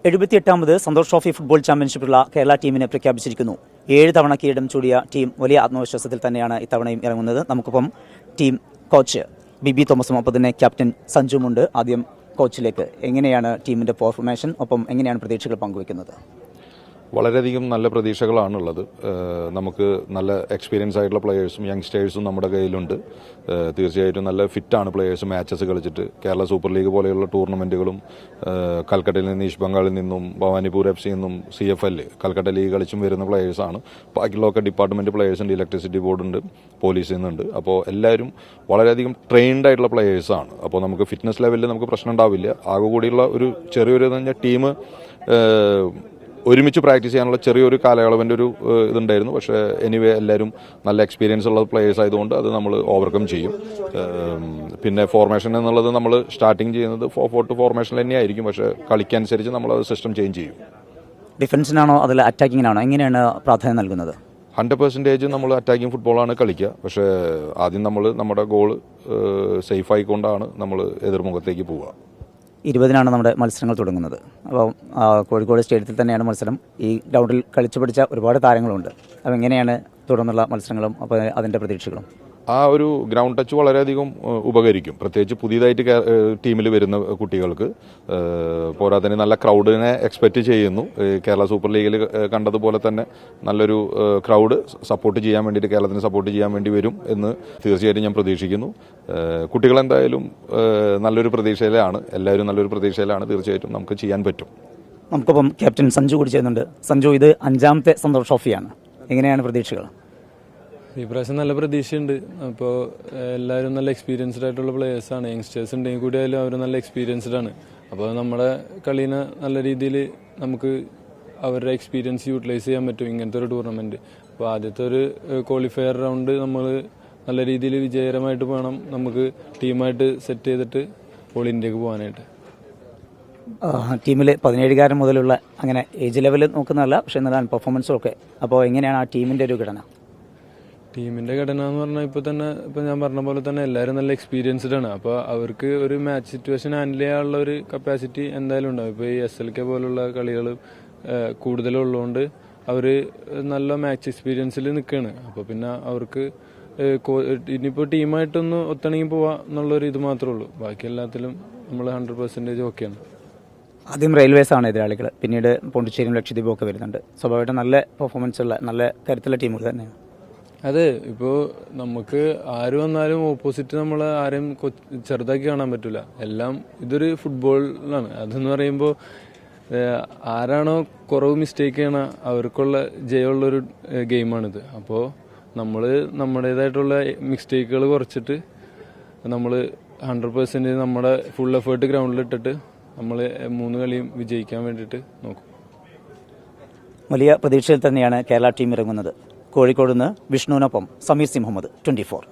78ാമത് Santhosh trophy football ചാമ്പ്യൻഷിപ്പിലുള്ള Kerala ടീമിനെ പ്രഖ്യാപിച്ചിരിക്കുന്നു. 7 തവണ കിരീടം ചൂടിയ ടീം വലിയ ആത്മവിശ്വാസത്തിൽ തന്നെയാണ് ഇത്തവണയും ഇറങ്ങുന്നത്. നമുക്കിപ്പം ടീം കോച്ച് ബിബി തോമസും ഒപ്പം തന്നെ ക്യാപ്റ്റൻ സഞ്ജുമുണ്ട്. ആദ്യം കോച്ചിലേക്ക്, എങ്ങനെയാണ് ടീമിൻ്റെ പെർഫോമൻസ്, ഒപ്പം എങ്ങനെയാണ് പ്രതീക്ഷകൾ പങ്കുവയ്ക്കുന്നത്? വളരെയധികം നല്ല പ്രതീക്ഷകളാണുള്ളത്. നമുക്ക് നല്ല എക്സ്പീരിയൻസ് ആയിട്ടുള്ള പ്ലെയേഴ്സും യങ്സ്റ്റേഴ്സും നമ്മുടെ കയ്യിലുണ്ട്. തീർച്ചയായിട്ടും നല്ല ഫിറ്റാണ് പ്ലെയേഴ്സ്. മാച്ചസ് കളിച്ചിട്ട് കേരള സൂപ്പർ ലീഗ് പോലെയുള്ള ടൂർണമെൻറ്റുകളും കൽക്കട്ടയിൽ നിന്ന്, ഈസ്റ്റ് ബംഗാളിൽ നിന്നും, ഭവാനിപൂർ FC നിന്നും, CFL കൽക്കട്ട ലീഗ് കളിച്ചും വരുന്ന പ്ലെയേഴ്സാണ്. ബാക്കിയുള്ളൊക്കെ ഡിപ്പാർട്ട്മെൻറ്റ് പ്ലെയേഴ്സുണ്ട്, ഇലക്ട്രിസിറ്റി ബോർഡുണ്ട്, പോലീസിൽ നിന്നുണ്ട്. അപ്പോൾ എല്ലാവരും വളരെയധികം ട്രെയിൻഡ് ആയിട്ടുള്ള പ്ലെയേഴ്സാണ്. അപ്പോൾ നമുക്ക് ഫിറ്റ്നസ് ലെവലിൽ നമുക്ക് പ്രശ്നം ഉണ്ടാവില്ല. ആകെ കൂടിയുള്ള ഒരു ചെറിയൊരു ടീം ഒരുമിച്ച് പ്രാക്ടീസ് ചെയ്യാനുള്ള ചെറിയൊരു കാലയളവിൻ്റെ ഒരു ഇതുണ്ടായിരുന്നു. പക്ഷേ എനിവേ എല്ലാവരും നല്ല എക്സ്പീരിയൻസ് ഉള്ള പ്ലെയേഴ്സ് ആയതുകൊണ്ട് അത് നമ്മൾ ഓവർകം ചെയ്യും. പിന്നെ ഫോർമേഷൻ എന്നുള്ളത് നമ്മൾ സ്റ്റാർട്ടിങ് ചെയ്യുന്നത് 4-4-2 ഫോർമേഷൻ തന്നെയായിരിക്കും. പക്ഷേ കളിക്കനുസരിച്ച് നമ്മളത് സിസ്റ്റം ചേഞ്ച് ചെയ്യും. ഡിഫൻസിനാണോ അതിൽ അറ്റാക്കിങ്ങിനാണോ, എങ്ങനെയാണ് പ്രാധാന്യം നൽകുന്നത്? 100% നമ്മൾ അറ്റാക്കിംഗ് ഫുട്ബോളാണ് കളിക്കുക. പക്ഷേ ആദ്യം നമ്മൾ നമ്മുടെ ഗോൾ സേഫ് ആയിക്കൊണ്ടാണ് നമ്മൾ എതിർമുഖത്തേക്ക് പോവുക. 20-നാണ് നമ്മുടെ മത്സരങ്ങൾ തുടങ്ങുന്നത്. അപ്പോൾ കോഴിക്കോട് സ്റ്റേഡിയത്തിൽ തന്നെയാണ് മത്സരം. ഈ ഗ്രൗണ്ടിൽ കളിച്ചു പഠിച്ച ഒരുപാട് താരങ്ങളുണ്ട്. അപ്പോൾ എങ്ങനെയാണ് തുടർന്നുള്ള മത്സരങ്ങളും അപ്പോൾ അതിൻ്റെ പ്രതീക്ഷകളും? ആ ഒരു ഗ്രൗണ്ട് ടച്ച് വളരെയധികം ഉപകരിക്കും, പ്രത്യേകിച്ച് പുതിയതായിട്ട് ടീമിൽ വരുന്ന കുട്ടികൾക്ക്. പോരാത്തതിന് നല്ല ക്രൗഡിനെ എക്സ്പെക്റ്റ് ചെയ്യുന്നു. കേരള സൂപ്പർ ലീഗിൽ കണ്ടതുപോലെ തന്നെ നല്ലൊരു ക്രൗഡ് സപ്പോർട്ട് ചെയ്യാൻ വേണ്ടിയിട്ട്, കേരളത്തിന് സപ്പോർട്ട് ചെയ്യാൻ വേണ്ടി വരും എന്ന് തീർച്ചയായിട്ടും ഞാൻ പ്രതീക്ഷിക്കുന്നു. കുട്ടികളെന്തായാലും നല്ലൊരു പ്രതീക്ഷയിലാണ്, എല്ലാവരും നല്ലൊരു പ്രതീക്ഷയിലാണ്. തീർച്ചയായിട്ടും നമുക്ക് ചെയ്യാൻ പറ്റും. നമുക്കിപ്പം ക്യാപ്റ്റൻ സഞ്ജു കൂടി ചെയ്യുന്നുണ്ട്. സഞ്ജു, ഇത് 5ാമത്തെ സന്തോഷ് ട്രോഫിയാണ്. എങ്ങനെയാണ് പ്രതീക്ഷകൾ? ഈ പ്രാവശ്യം നല്ല പ്രതീക്ഷയുണ്ട്. അപ്പോൾ എല്ലാവരും നല്ല എക്സ്പീരിയൻസ്ഡ് ആയിട്ടുള്ള പ്ലേയേഴ്സാണ്. യങ്സ്റ്റേഴ്സ് ഉണ്ടെങ്കിൽ കൂടി ആയാലും അവർ നല്ല എക്സ്പീരിയൻസ്ഡ് ആണ്. അപ്പോൾ നമ്മുടെ കളീനെ നല്ല രീതിയിൽ നമുക്ക് അവരുടെ എക്സ്പീരിയൻസ് യൂട്ടിലൈസ് ചെയ്യാൻ പറ്റും ഇങ്ങനത്തെ ഒരു ടൂർണമെൻറ്റ്. അപ്പോൾ ആദ്യത്തെ ഒരു ക്വാളിഫയർ റൗണ്ട് നമ്മൾ നല്ല രീതിയിൽ വിജയകരമായിട്ട് വേണം നമുക്ക് ടീമായിട്ട് സെറ്റ് ചെയ്തിട്ട് ഓൾ ഇന്ത്യക്ക് പോകാനായിട്ട്. ടീമിൽ 17കാരൻ മുതലുള്ള അങ്ങനെ ഏജ് ലെവൽ നോക്കുന്നതല്ല, പക്ഷേ എന്നാലും പെർഫോമൻസും ഒക്കെ. അപ്പോൾ എങ്ങനെയാണ് ആ ടീമിൻ്റെ ഒരു ഘടന? ടീമിൻ്റെ ഘടന എന്ന് പറഞ്ഞാൽ ഇപ്പോൾ ഞാൻ പറഞ്ഞ പോലെ തന്നെ എല്ലാവരും നല്ല എക്സ്പീരിയൻസ്ഡ് ആണ്. അപ്പോൾ അവർക്ക് ഒരു മാച്ച് സിറ്റുവേഷൻ ഹാൻഡിൽ ചെയ്യാനുള്ള ഒരു കപ്പാസിറ്റി എന്തായാലും ഉണ്ടാവും. ഇപ്പോൾ ഈ SLK പോലുള്ള കളികൾ കൂടുതലുള്ളതുകൊണ്ട് അവർ നല്ല മാച്ച് എക്സ്പീരിയൻസിൽ നിൽക്കുകയാണ്. അപ്പോൾ പിന്നെ അവർക്ക് ഇനിയിപ്പോൾ ടീമായിട്ടൊന്ന് ഒത്തിണങ്ങി പോവാ എന്നുള്ളൊരു ഇത് മാത്രമേ ഉള്ളൂ. ബാക്കി എല്ലാത്തിലും നമ്മൾ 100% ഓക്കെയാണ്. ആദ്യം റെയിൽവേസ് ആണ് എതിരാളികൾ, പിന്നീട് പോണ്ടിച്ചേരിയും ലക്ഷദ്വീപും ഒക്കെ വരുന്നുണ്ട്. സ്വാഭാവികമായിട്ടും നല്ല പെർഫോമൻസ് ഉള്ള നല്ല കരുത്തുള്ള ടീമുകൾ തന്നെയാണ്. അതെ, ഇപ്പോൾ നമുക്ക് ആര് വന്നാലും ഓപ്പോസിറ്റ് നമ്മൾ ആരെയും ചെറുതാക്കി കാണാൻ പറ്റില്ല. എല്ലാം ഇതൊരു ഫുട്ബോളാണ്. അതെന്ന് പറയുമ്പോൾ ആരാണോ കുറവ് മിസ്റ്റേക്ക് ചെയ്യണ അവർക്കുള്ള ജയമുള്ളൊരു ഗെയിമാണിത്. അപ്പോൾ നമ്മൾ നമ്മുടേതായിട്ടുള്ള മിസ്റ്റേക്കുകൾ കുറച്ചിട്ട് നമ്മൾ 100% നമ്മുടെ ഫുൾ എഫേർട്ട് ഗ്രൗണ്ടിലിട്ടിട്ട് നമ്മൾ 3 കളിയും വിജയിക്കാൻ വേണ്ടിയിട്ട് നോക്കും. വലിയ പ്രതീക്ഷയിൽ തന്നെയാണ് കേരള ടീം ഇറങ്ങുന്നത്. കോഴിക്കോട് നിന്ന് വിഷ്ണുവിനൊപ്പം സമീർ സി മുഹമ്മദ്, 24.